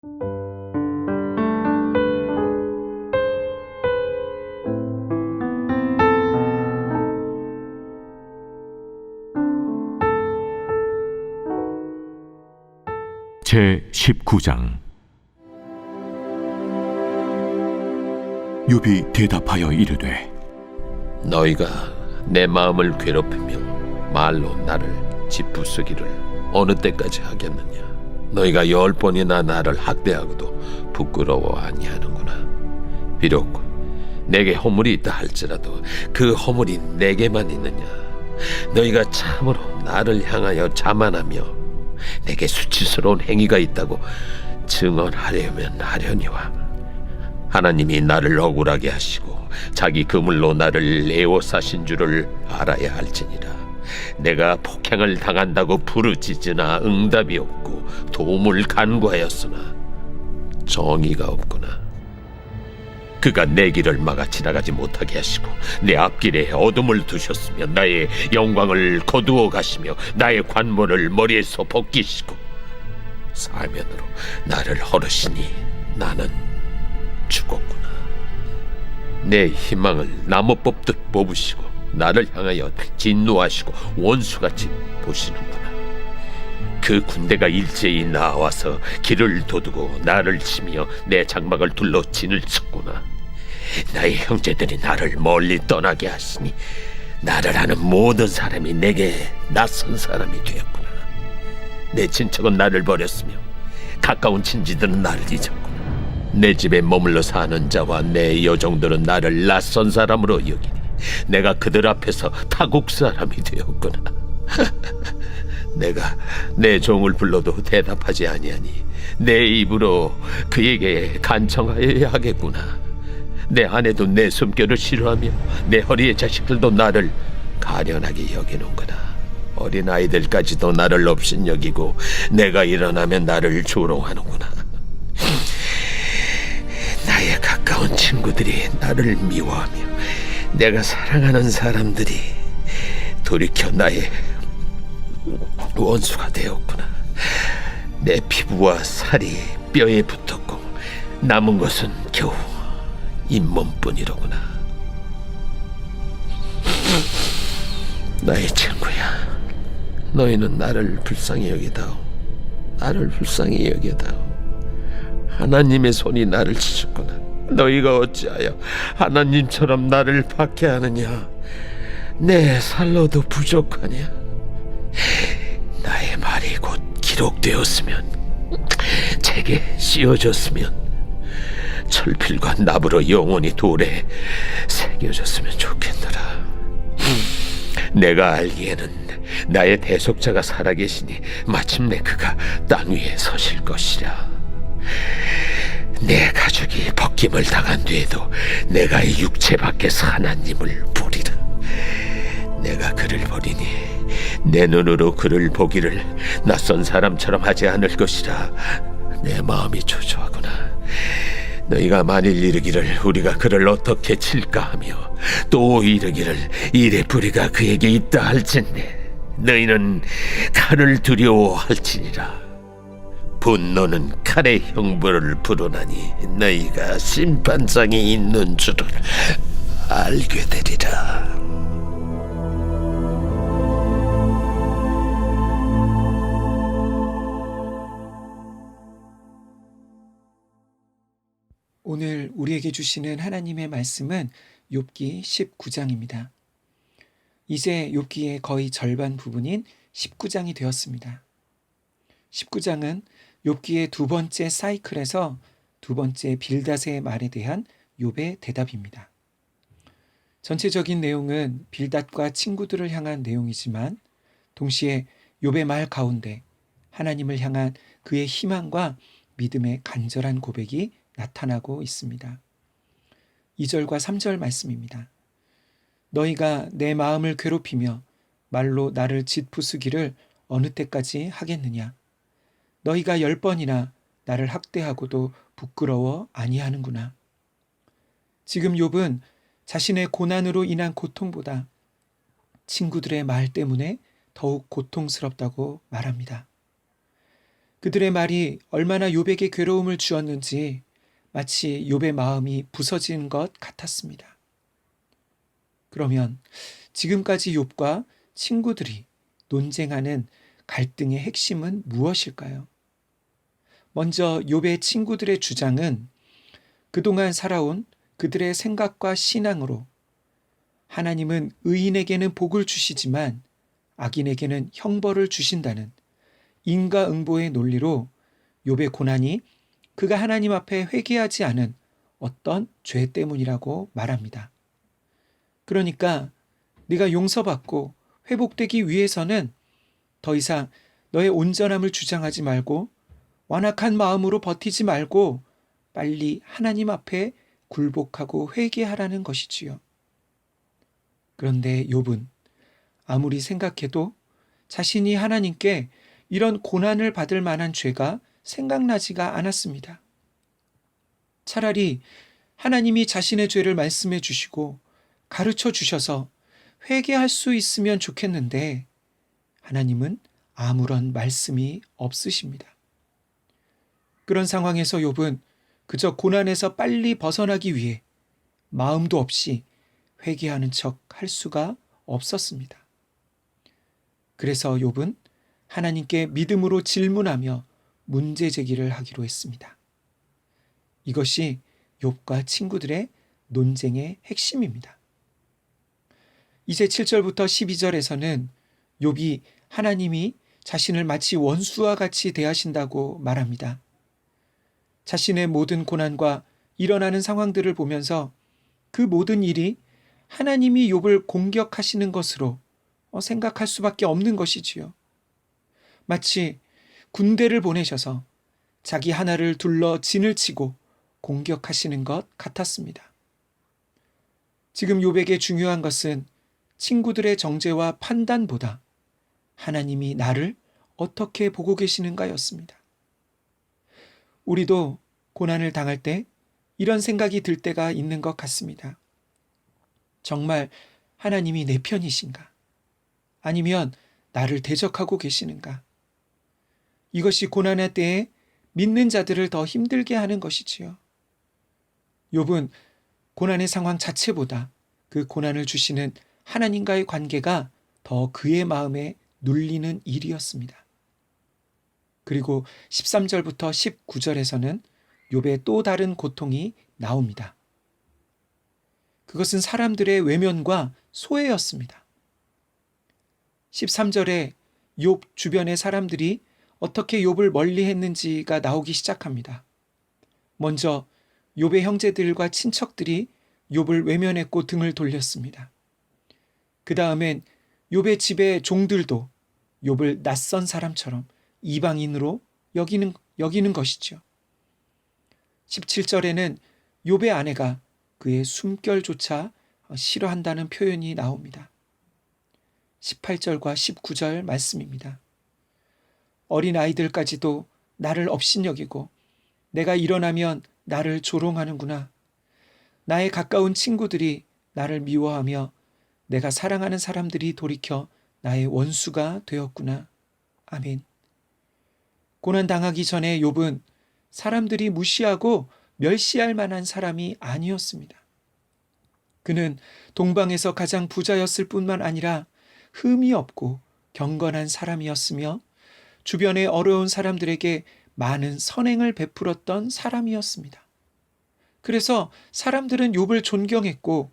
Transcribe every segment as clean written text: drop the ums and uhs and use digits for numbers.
제 19장. 욥이 대답하여 이르되, 너희가 내 마음을 괴롭히며 말로 나를 짓부수기를 어느 때까지 하겠느냐? 너희가 10번이나 나를 학대하고도 부끄러워 아니하는구나. 비록 내게 허물이 있다 할지라도 그 허물이 내게만 있느냐? 너희가 참으로 나를 향하여 자만하며 내게 수치스러운 행위가 있다고 증언하려면 하려니와, 하나님이 나를 억울하게 하시고 자기 그물로 나를 애워싸신 줄을 알아야 할지니라. 내가 폭행을 당한다고 부르짖으나 응답이 없고 도움을 간구하였으나 정의가 없구나. 그가 내 길을 막아 지나가지 못하게 하시고 내 앞길에 어둠을 두셨으며 나의 영광을 거두어 가시며 나의 관모를 머리에서 벗기시고 사면으로 나를 헐으시니 나는 죽었구나. 내 희망을 나무 뽑듯 뽑으시고 나를 향하여 진노하시고 원수같이 보시는구나. 그 군대가 일제히 나와서 길을 도두고 나를 치며 내 장막을 둘러 진을 쳤구나. 나의 형제들이 나를 멀리 떠나게 하시니 나를 아는 모든 사람이 내게 낯선 사람이 되었구나. 내 친척은 나를 버렸으며 가까운 친지들은 나를 잊었구나. 내 집에 머물러 사는 자와 내 여종들은 나를 낯선 사람으로 여기니 내가 그들 앞에서 타국 사람이 되었구나. 내가 내 종을 불러도 대답하지 아니하니 내 입으로 그에게 간청하여야 하겠구나. 내 아내도 내 숨결을 싫어하며 내 허리의 자식들도 나를 가련하게 여기는구나. 어린아이들까지도 나를 업신여기고 내가 일어나면 나를 조롱하는구나. 나의 가까운 친구들이 나를 미워하며 내가 사랑하는 사람들이 돌이켜 나의 원수가 되었구나. 내 피부와 살이 뼈에 붙었고 남은 것은 겨우 잇몸뿐이로구나. 나의 친구야, 너희는 나를 불쌍히 여기다오. 나를 불쌍히 여기다오. 하나님의 손이 나를 치셨구나. 너희가 어찌하여 하나님처럼 나를 박해하느냐? 내 살로도 부족하냐? 나의 말이 곧 기록되었으면, 책에 씌워졌으면, 철필과 납으로 영원히 돌에 새겨졌으면 좋겠노라. 내가 알기에는 나의 대속자가 살아계시니 마침내 그가 땅 위에 서실 것이라. 내 가죽이 벗김을 당한 뒤에도 내가 이 육체 밖에서 하나님을 보리라. 내가 그를 보리니 내 눈으로 그를 보기를 낯선 사람처럼 하지 않을 것이라. 내 마음이 초조하구나. 너희가 만일 이르기를 우리가 그를 어떻게 칠까 하며 또 이르기를 이래 뿌리가 그에게 있다 할진대 너희는 칼을 두려워할지니라. 분노는 칼의 형벌을 부르나니 너희가 심판장이 있는 줄을 알게 되리라. 오늘 우리에게 주시는 하나님의 말씀은 욥기 19장입니다. 이제 욥기의 거의 절반 부분인 19장이 되었습니다. 19장은 욥기의 두 번째 사이클에서 두 번째 빌닷의 말에 대한 욥의 대답입니다. 전체적인 내용은 빌닷과 친구들을 향한 내용이지만 동시에 욥의 말 가운데 하나님을 향한 그의 희망과 믿음의 간절한 고백이 나타나고 있습니다. 2절과 3절 말씀입니다. 너희가 내 마음을 괴롭히며 말로 나를 짓부수기를 어느 때까지 하겠느냐? 너희가 10번이나 나를 학대하고도 부끄러워 아니하는구나. 지금 욥은 자신의 고난으로 인한 고통보다 친구들의 말 때문에 더욱 고통스럽다고 말합니다. 그들의 말이 얼마나 욥에게 괴로움을 주었는지 마치 욥의 마음이 부서진 것 같았습니다. 그러면 지금까지 욥과 친구들이 논쟁하는 갈등의 핵심은 무엇일까요? 먼저 욥의 친구들의 주장은 그동안 살아온 그들의 생각과 신앙으로 하나님은 의인에게는 복을 주시지만 악인에게는 형벌을 주신다는 인과응보의 논리로 욥의 고난이 그가 하나님 앞에 회개하지 않은 어떤 죄 때문이라고 말합니다. 그러니까 네가 용서받고 회복되기 위해서는 더 이상 너의 온전함을 주장하지 말고 완악한 마음으로 버티지 말고 빨리 하나님 앞에 굴복하고 회개하라는 것이지요. 그런데 욥은 아무리 생각해도 자신이 하나님께 이런 고난을 받을 만한 죄가 생각나지가 않았습니다. 차라리 하나님이 자신의 죄를 말씀해 주시고 가르쳐 주셔서 회개할 수 있으면 좋겠는데 하나님은 아무런 말씀이 없으십니다. 그런 상황에서 욥은 그저 고난에서 빨리 벗어나기 위해 마음도 없이 회개하는 척 할 수가 없었습니다. 그래서 욥은 하나님께 믿음으로 질문하며 문제 제기를 하기로 했습니다. 이것이 욥과 친구들의 논쟁의 핵심입니다. 이제 7절부터 12절에서는 욥이 하나님이 자신을 마치 원수와 같이 대하신다고 말합니다. 자신의 모든 고난과 일어나는 상황들을 보면서 그 모든 일이 하나님이 욥을 공격하시는 것으로 생각할 수밖에 없는 것이지요. 마치 군대를 보내셔서 자기 하나를 둘러 진을 치고 공격하시는 것 같았습니다. 지금 욥에게 중요한 것은 친구들의 정죄와 판단보다 하나님이 나를 어떻게 보고 계시는가였습니다. 우리도 고난을 당할 때 이런 생각이 들 때가 있는 것 같습니다. 정말 하나님이 내 편이신가? 아니면 나를 대적하고 계시는가? 이것이 고난의 때에 믿는 자들을 더 힘들게 하는 것이지요. 욥은 고난의 상황 자체보다 그 고난을 주시는 하나님과의 관계가 더 그의 마음에 눌리는 일이었습니다. 그리고 13절부터 19절에서는 욥의 또 다른 고통이 나옵니다. 그것은 사람들의 외면과 소외였습니다. 13절에 욥 주변의 사람들이 어떻게 욥을 멀리했는지가 나오기 시작합니다. 먼저 욥의 형제들과 친척들이 욥을 외면했고 등을 돌렸습니다. 그 다음엔 욥의 집의 종들도 욥을 낯선 사람처럼 이방인으로 여기는 것이죠. 17절에는 욥의 아내가 그의 숨결조차 싫어한다는 표현이 나옵니다. 18절과 19절 말씀입니다. 어린 아이들까지도 나를 업신여기고 내가 일어나면 나를 조롱하는구나. 나의 가까운 친구들이 나를 미워하며 내가 사랑하는 사람들이 돌이켜 나의 원수가 되었구나. 아멘. 고난당하기 전에 욥은 사람들이 무시하고 멸시할 만한 사람이 아니었습니다. 그는 동방에서 가장 부자였을 뿐만 아니라 흠이 없고 경건한 사람이었으며 주변의 어려운 사람들에게 많은 선행을 베풀었던 사람이었습니다. 그래서 사람들은 욥을 존경했고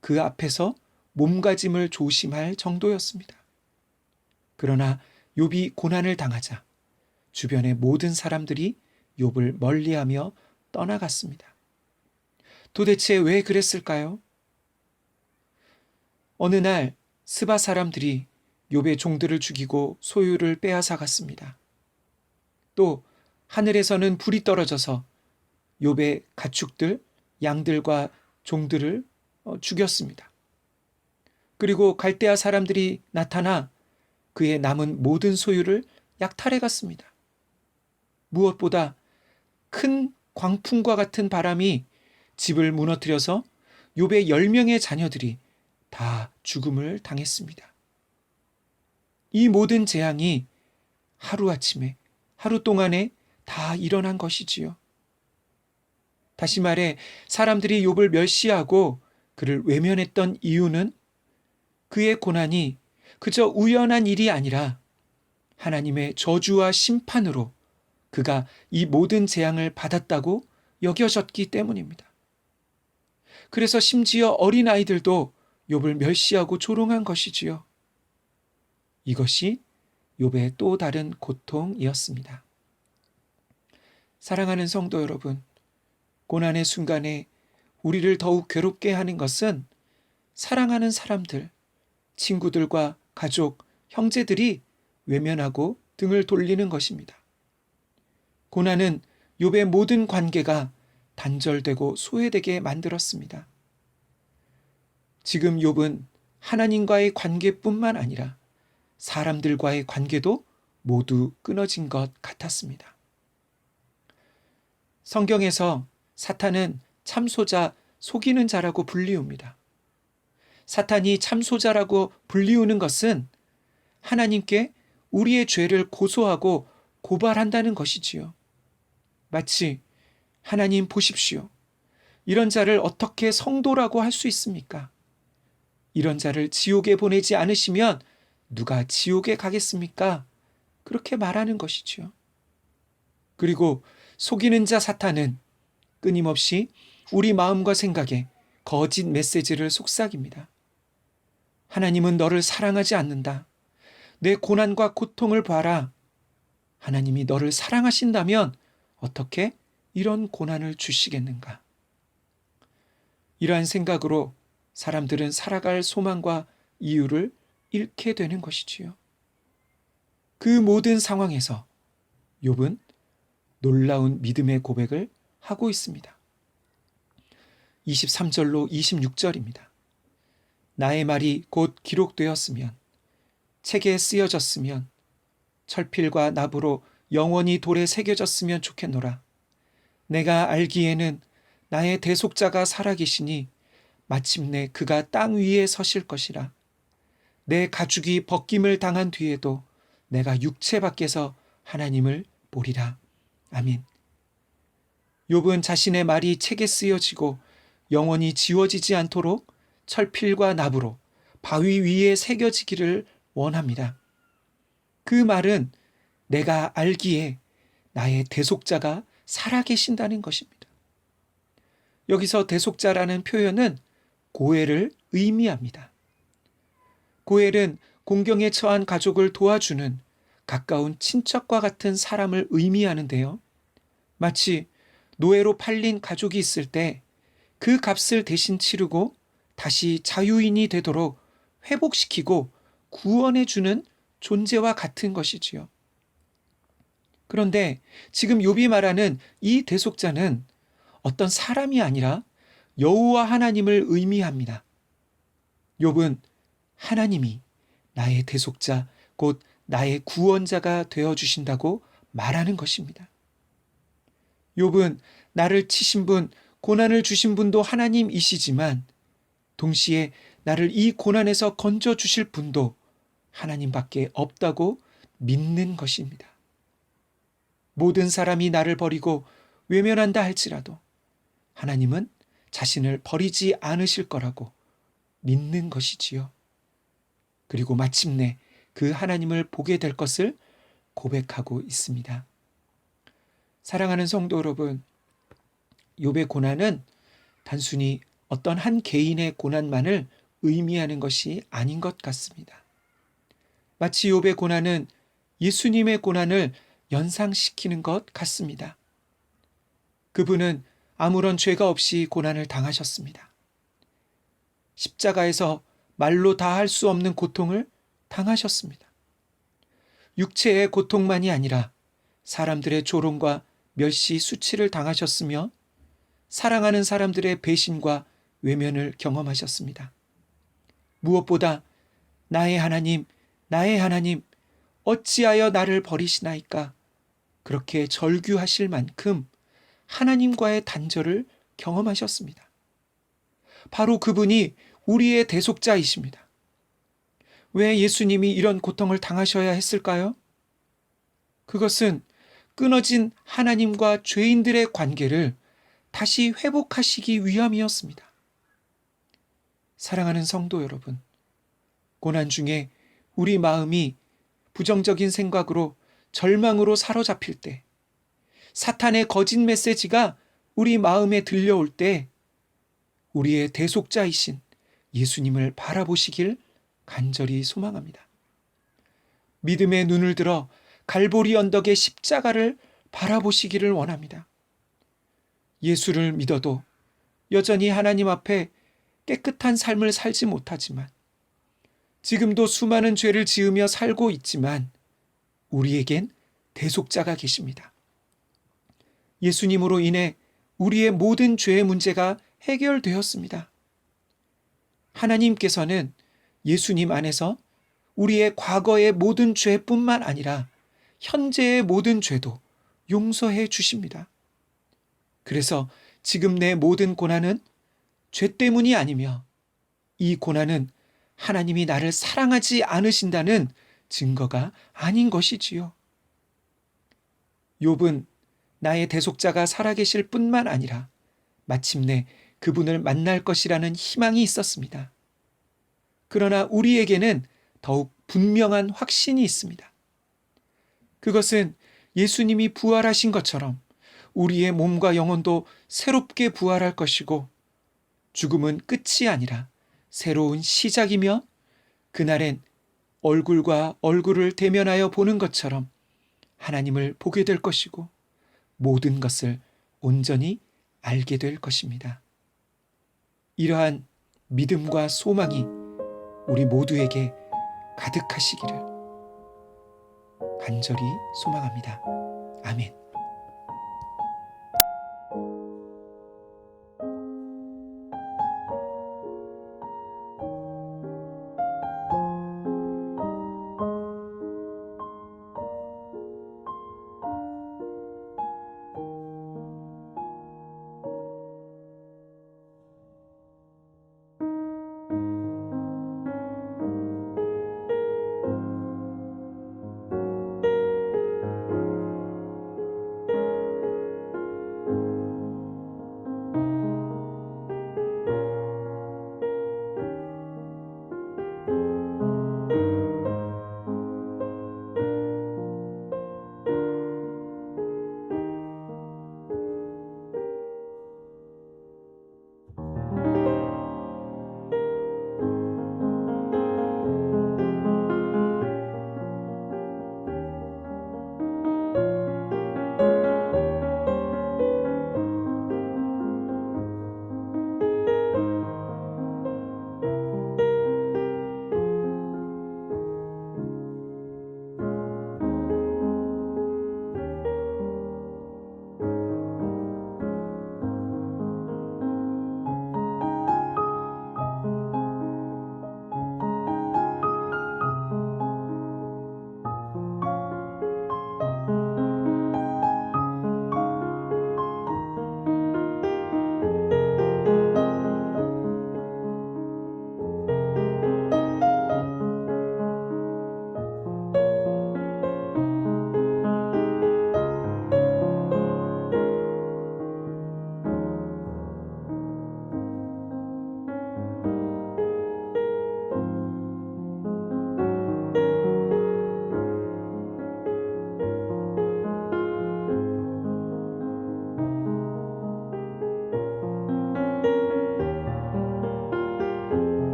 그 앞에서 몸가짐을 조심할 정도였습니다. 그러나 욥이 고난을 당하자 주변의 모든 사람들이 욥을 멀리하며 떠나갔습니다. 도대체 왜 그랬을까요? 어느 날 스바 사람들이 욥의 종들을 죽이고 소유를 빼앗아 갔습니다. 또 하늘에서는 불이 떨어져서 욥의 가축들, 양들과 종들을 죽였습니다. 그리고 갈대아 사람들이 나타나 그의 남은 모든 소유를 약탈해 갔습니다. 무엇보다 큰 광풍과 같은 바람이 집을 무너뜨려서 욥의 10명의 자녀들이 다 죽음을 당했습니다. 이 모든 재앙이 하루아침에 하루 동안에 다 일어난 것이지요. 다시 말해 사람들이 욥을 멸시하고 그를 외면했던 이유는 그의 고난이 그저 우연한 일이 아니라 하나님의 저주와 심판으로 그가 이 모든 재앙을 받았다고 여겨졌기 때문입니다. 그래서 심지어 어린아이들도 욥을 멸시하고 조롱한 것이지요. 이것이 욥의 또 다른 고통이었습니다. 사랑하는 성도 여러분, 고난의 순간에 우리를 더욱 괴롭게 하는 것은 사랑하는 사람들, 친구들과 가족, 형제들이 외면하고 등을 돌리는 것입니다. 고난은 욥의 모든 관계가 단절되고 소외되게 만들었습니다. 지금 욥은 하나님과의 관계뿐만 아니라 사람들과의 관계도 모두 끊어진 것 같았습니다. 성경에서 사탄은 참소자, 속이는 자라고 불리웁니다. 사탄이 참소자라고 불리우는 것은 하나님께 우리의 죄를 고소하고 고발한다는 것이지요. 마치 하나님 보십시오. 이런 자를 어떻게 성도라고 할 수 있습니까? 이런 자를 지옥에 보내지 않으시면 누가 지옥에 가겠습니까? 그렇게 말하는 것이지요. 그리고 속이는 자 사탄은 끊임없이 우리 마음과 생각에 거짓 메시지를 속삭입니다. 하나님은 너를 사랑하지 않는다. 내 고난과 고통을 봐라. 하나님이 너를 사랑하신다면 어떻게 이런 고난을 주시겠는가? 이러한 생각으로 사람들은 살아갈 소망과 이유를 잃게 되는 것이지요. 그 모든 상황에서 욥은 놀라운 믿음의 고백을 하고 있습니다. 23절로 26절입니다. 나의 말이 곧 기록되었으면, 책에 쓰여졌으면, 철필과 납으로 영원히 돌에 새겨졌으면 좋겠노라. 내가 알기에는 나의 대속자가 살아계시니 마침내 그가 땅 위에 서실 것이라. 내 가죽이 벗김을 당한 뒤에도 내가 육체 밖에서 하나님을 보리라. 아멘. 욥은 자신의 말이 책에 쓰여지고 영원히 지워지지 않도록 철필과 납으로 바위 위에 새겨지기를 원합니다. 그 말은 내가 알기에 나의 대속자가 살아계신다는 것입니다. 여기서 대속자라는 표현은 고엘을 의미합니다. 고엘은 공경에 처한 가족을 도와주는 가까운 친척과 같은 사람을 의미하는데요. 마치 노예로 팔린 가족이 있을 때 그 값을 대신 치르고 다시 자유인이 되도록 회복시키고 구원해주는 존재와 같은 것이지요. 그런데 지금 욥이 말하는 이 대속자는 어떤 사람이 아니라 여호와 하나님을 의미합니다. 욥은 하나님이 나의 대속자, 곧 나의 구원자가 되어주신다고 말하는 것입니다. 욥은 나를 치신 분, 고난을 주신 분도 하나님이시지만 동시에 나를 이 고난에서 건져주실 분도 하나님밖에 없다고 믿는 것입니다. 모든 사람이 나를 버리고 외면한다 할지라도 하나님은 자신을 버리지 않으실 거라고 믿는 것이지요. 그리고 마침내 그 하나님을 보게 될 것을 고백하고 있습니다. 사랑하는 성도 여러분, 욥의 고난은 단순히 어떤 한 개인의 고난만을 의미하는 것이 아닌 것 같습니다. 마치 욥의 고난은 예수님의 고난을 연상시키는 것 같습니다. 그분은 아무런 죄가 없이 고난을 당하셨습니다. 십자가에서 말로 다 할 수 없는 고통을 당하셨습니다. 육체의 고통만이 아니라 사람들의 조롱과 멸시, 수치를 당하셨으며 사랑하는 사람들의 배신과 외면을 경험하셨습니다. 무엇보다 나의 하나님, 나의 하나님, 어찌하여 나를 버리시나이까? 그렇게 절규하실 만큼 하나님과의 단절을 경험하셨습니다. 바로 그분이 우리의 대속자이십니다. 왜 예수님이 이런 고통을 당하셔야 했을까요? 그것은 끊어진 하나님과 죄인들의 관계를 다시 회복하시기 위함이었습니다. 사랑하는 성도 여러분, 고난 중에 우리 마음이 부정적인 생각으로 절망으로 사로잡힐 때, 사탄의 거짓 메시지가 우리 마음에 들려올 때, 우리의 대속자이신 예수님을 바라보시길 간절히 소망합니다. 믿음의 눈을 들어 갈보리 언덕의 십자가를 바라보시기를 원합니다. 예수를 믿어도 여전히 하나님 앞에 깨끗한 삶을 살지 못하지만, 지금도 수많은 죄를 지으며 살고 있지만 우리에겐 대속자가 계십니다. 예수님으로 인해 우리의 모든 죄의 문제가 해결되었습니다. 하나님께서는 예수님 안에서 우리의 과거의 모든 죄뿐만 아니라 현재의 모든 죄도 용서해 주십니다. 그래서 지금 내 모든 고난은 죄 때문이 아니며, 이 고난은 하나님이 나를 사랑하지 않으신다는 증거가 아닌 것이지요. 욥은 나의 대속자가 살아계실 뿐만 아니라 마침내 그분을 만날 것이라는 희망이 있었습니다. 그러나 우리에게는 더욱 분명한 확신이 있습니다. 그것은 예수님이 부활하신 것처럼 우리의 몸과 영혼도 새롭게 부활할 것이고, 죽음은 끝이 아니라 새로운 시작이며, 그날엔 얼굴과 얼굴을 대면하여 보는 것처럼 하나님을 보게 될 것이고, 모든 것을 온전히 알게 될 것입니다. 이러한 믿음과 소망이 우리 모두에게 가득하시기를 간절히 소망합니다. 아멘.